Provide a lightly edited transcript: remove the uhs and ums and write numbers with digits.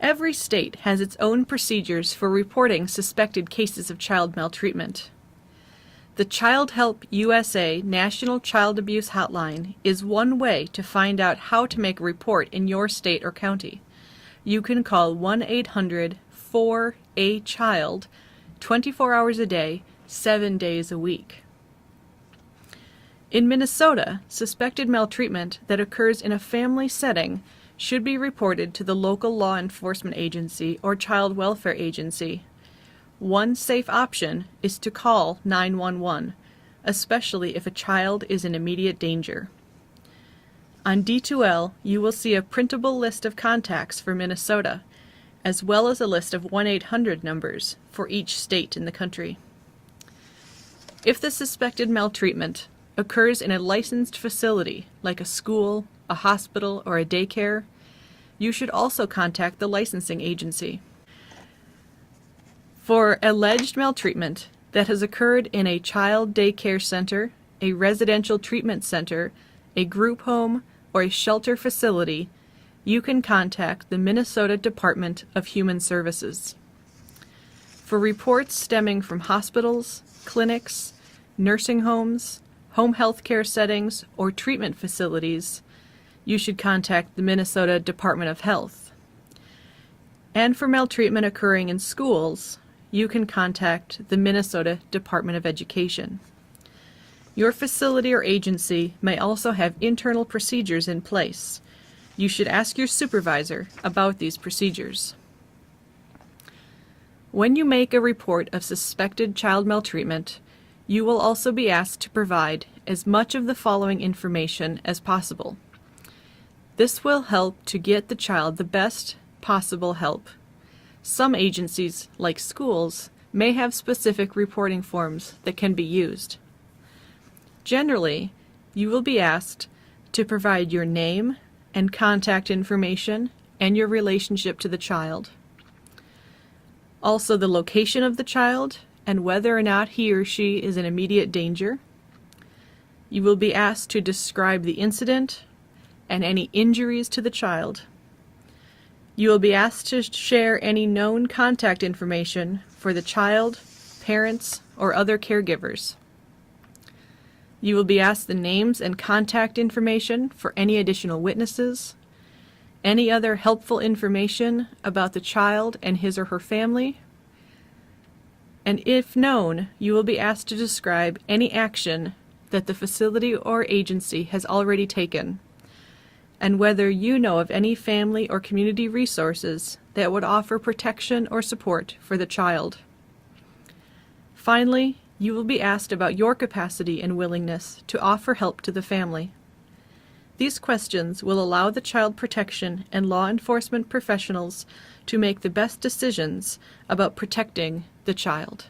Every state has its own procedures for reporting suspected cases of child maltreatment. The Child Help USA National Child Abuse Hotline is one way to find out how to make a report in your state or county. You can call 1-800-4-A-CHILD 24 hours a day, 7 days a week. In Minnesota, suspected maltreatment that occurs in a family setting should be reported to the local law enforcement agency or child welfare agency. One safe option is to call 911, especially if a child is in immediate danger. On D2L, you will see a printable list of contacts for Minnesota, as well as a list of 1-800 numbers for each state in the country. If the suspected maltreatment occurs in a licensed facility, like a school, a hospital, or a daycare, you should also contact the licensing agency. For alleged maltreatment that has occurred in a child daycare center, a residential treatment center, a group home, or a shelter facility, you can contact the Minnesota Department of Human Services. For reports stemming from hospitals, clinics, nursing homes, home health care settings, or treatment facilities, you should contact the Minnesota Department of Health. And for maltreatment occurring in schools, you can contact the Minnesota Department of Education. Your facility or agency may also have internal procedures in place. You should ask your supervisor about these procedures. When you make a report of suspected child maltreatment, you will also be asked to provide as much of the following information as possible. This will help to get the child the best possible help. Some agencies, like schools, may have specific reporting forms that can be used. Generally, you will be asked to provide your name and contact information and your relationship to the child. Also the location of the child and whether or not he or she is in immediate danger. You will be asked to describe the incident and any injuries to the child. You will be asked to share any known contact information for the child, parents, or other caregivers. You will be asked the names and contact information for any additional witnesses, any other helpful information about the child and his or her family, and if known, you will be asked to describe any action that the facility or agency has already taken, and whether you know of any family or community resources that would offer protection or support for the child. Finally, you will be asked about your capacity and willingness to offer help to the family. These questions will allow the child protection and law enforcement professionals to make the best decisions about protecting the child.